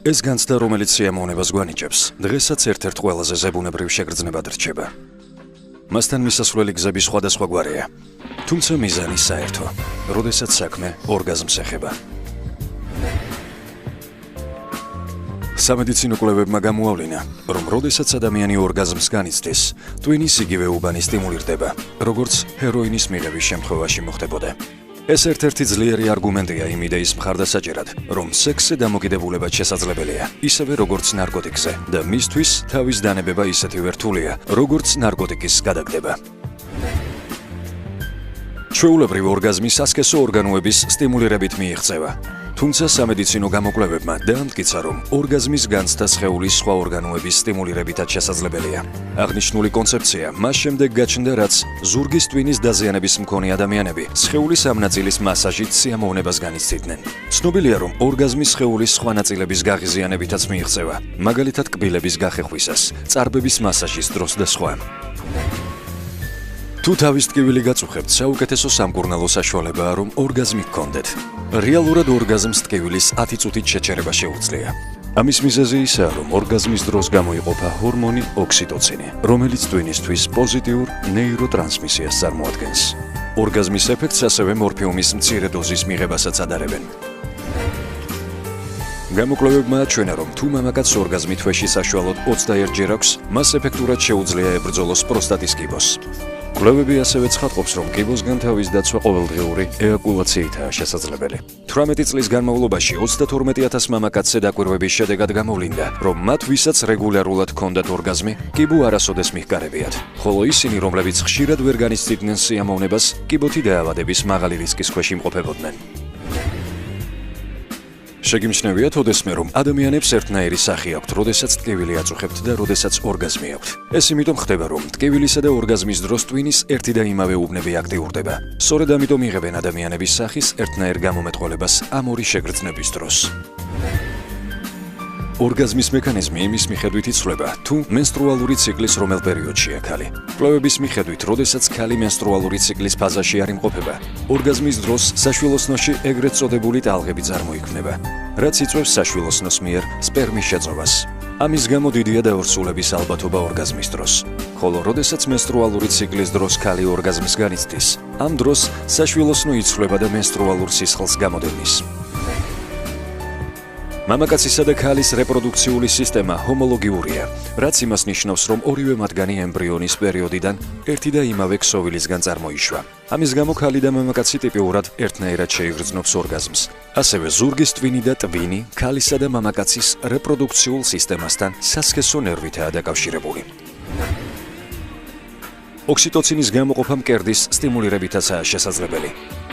ეს განცდა, რომელიც სიამოვნებას გვანიჭებს, დღესაც ერთ-ერთ ყველაზე ზებუნებრივ შეგრძნებად რჩება. მასთან მისასვლელი გზები სხვადასხვაგვარია, თუმცა მიზანი საერთო, როდესაც საქმე ორგაზმს ეხება. სამედიცინო კვლევებმა გამოავლინა, რომ როდესაც ადამიანი ორგაზმს განიცდის, ტვინის იგივე უბანი სტიმულირდება, როგორც ჰეროინის მიღების შემთხვევაში მოხდებოდა. ეს ერთ-ერთი ძლიერი არგუმენტია იმ იდეის მხარდასაჭერად, რომ სექსზე დამოკიდებულება შესაძლებელია, ისევე როგორც ნარკოტიკზე და მისთვის თავის დანებება ისეთივე რთულია, როგორც ნარკოტიკის გადაგდება. ჩვეულებრივ ორგაზმი სასქესო ორგანოების სტიმულირებით მიიღწევა. თუმცა სამედიცინო გამოკვლევებმა დაამტკიცა, რომ ორგაზმის განცდა სხეულის სხვა ორგანოების სტიმულირებითაც შესაძლებელია. აღნიშნული კონცეფცია მას შემდეგ გაჩნდა, რაც ზურგის ტვინის დაზიანების მქონე ადამიანები სხეულის ამ ნაწილის მასაჟით სიამოვნებას განიცდიდნენ. ცნობილია, რომ ორგაზმი სხეულის სხვა ნაწილების გაღიზიანებითაც მიიღწევა, მაგალითად კბილების გახეხვისას, წარბების მასაჟის დროს და სხვა. თუ თავის ტკივილი გაწუხებთ, საუკეთესო სამკურნალო საშუალებაა, რომ ორგაზმი გქონდეთ. რეალურად ორგაზმს ტკივილის 10 წუთით შეჩერება შეუძლია. ამის მიზეზი ისაა, რომ ორგაზმის დროს გამოიყოფა ჰორმონი ოქსიტოცინი, რომელიც ტვინისთვის პოზიტიურ ნეიროტრანსმისიას წარმოადგენს. ორგაზმის ეფექტს ასევე მორფიუმის მცირე დოზის მიღებასაც ადარებენ. გამოკვლევებმა აჩვენა, რომ თუ მამაკაცს ორგაზმი თვეში საშუალოდ 21 ჯერ აქვს, მას ეფექტურად შეუძლია ებრძოლოს პროსტატის კიბოს. კვლევები ასევე ცხადყოფს, რომ კიბოსგან თავის დაცვა ყოველდღიური ეაკულაციითაა შესაძლებელი. 18 წლის განმავლობაში 32,000 მამაკაცზე დაკვირვების შედეგად გამოვლინდა, რომ მათ ვისაც რეგულარულად ჰქონდათ ორგაზმი, კიბო არასოდეს მიჰგარებიათ, ხოლო ისინი, რომლებიც ხშირად ვერ განიცდიდნენ სიამოვნებას, კიბოთი დაავადების მაღალი რისკის ქვეშ იმყოფებოდნენ. შეგიმჩნევიათ ოდესმე, რომ ადამიანებს ერთნაირი სახე აქვთ, როდესაც ტკივილი აწუხებთ და როდესაც ორგაზმი აქვთ. ეს იმიტომ ხდება, რომ ტკივილისა და ორგაზმის დროს ტვინის ერთი და იმავე უბნები აქტიურდება. სწორედ ამიტომ იღებენ ადამიანების სახის ერთნაირ გამომეტყველებას ამ ორი შეგრძნების დროს. ორგაზმის მექანიზმი იმის მიხედვით იცვლება, თუ მენსტრუალური ციკლის რომელ პერიოდშია ქალი. კვლევების მიხედვით, როდესაც ქალი მენსტრუალური ციკლის ფაზაში არ იმყოფება, ორგაზმის დროს საშვილოსნოში ეგრეთ წოდებული ტალღები წარმოიქმნება, რაც იწვევს საშვილოსნოს მიერ სპერმის შეწოვას. ამის გამო დიდია დაორსულების ალბათობა ორგაზმის დროს. ხოლო როდესაც მენსტრუალური ციკლის დროს ქალი ორგაზმს განიცდის, ამ დროს საშვილოსნო იცვლება და მენსტრუალურ სისხლს გამოდევნის. მამაკაცისა და ქალის რეპროდუქციული სისტემა ჰომოლოგიურია, რაც იმას ნიშნავს, რომ ორივე მათგანი ემბრიონის პერიოდიდან ერთი და იმავე ქსოვილისგან წარმოიშვა. ამის გამო ქალი და მამაკაცი ტიპიურად ერთნაირად შეიგრძნობს ორგაზმს. ასევე ზურგის ტვინი და ტვინი ქალისა და მამაკაცის რეპროდუქციულ სისტემასთან სასქესო ნერვითაა დაკავშირებული. ოქსიტოცინის გამოყოფა მკერდის სტიმულირებითაცაა შესაძლებელი,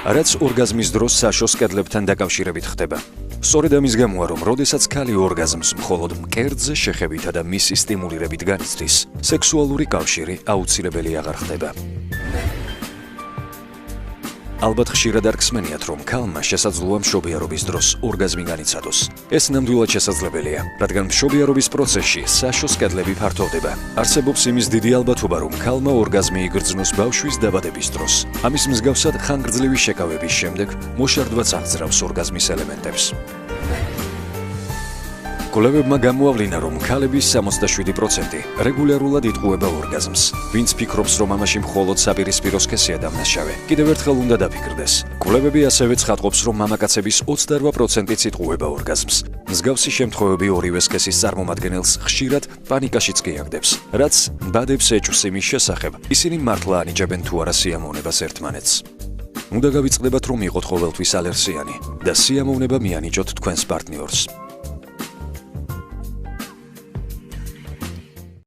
რაც ორგაზმის დროს საშოს კედლებთან დაკავშირებით ხდება. სწორედ ამის გამოა, რომ როდესაც ქალი ორგაზმს მხოლოდ მკერდზე შეხებითა და მისი სტიმულირებით განიცდის, სექსუალური კავშირი აუცილებელი აღარ ხდება. ალბათ ხშირად არ გსმენიათ, რომ ქალმა შესაძლოა მშობიარობის დროს ორგაზმი განიცადოს. ეს ნამდვილად შესაძლებელია, რადგან მშობიარობის პროცესში საშოს კედლები ფართოვდება. არსებობს იმის დიდი ალბათობა, რომ ქალმა ორგაზმი იგრძნოს ბავშვის დაბადების დროს. ამის მსგავსად ხანგრძლივი შეკავების შემდეგ მოშარდვაც აღძრავს ორგაზმის ელემენტებს. კვლევებმა გამოავლინა, რომ ქალების 67% რეგულარულად იტყუება ორგაზმს. ვინც ფიქრობს, რომ ამაში მხოლოდ საპირისპირო სქესია დამნაშავე, კიდევ ერთხელ უნდა დაფიქრდეს. კვლევები ასევე ცხადყოფს, რომ მამაკაცების 28%-იც იტყუება ორგაზმს. მსგავსი შემთხვევები ორივე სქესის წარმომადგენელს ხშირად პანიკაშიც გიაგდებს, რაც ბადებს ეჭვს იმის შესახებ, ისინი მართლა ანიჭებენ თუ არა სიამოვნებას ერთმანეთს. უნდა გავიწყდებათ, რომ იყოთ ყოველთვის ალერსიანი და სიამოვნება მიანიჭოთ თქვენს პარტნიორს.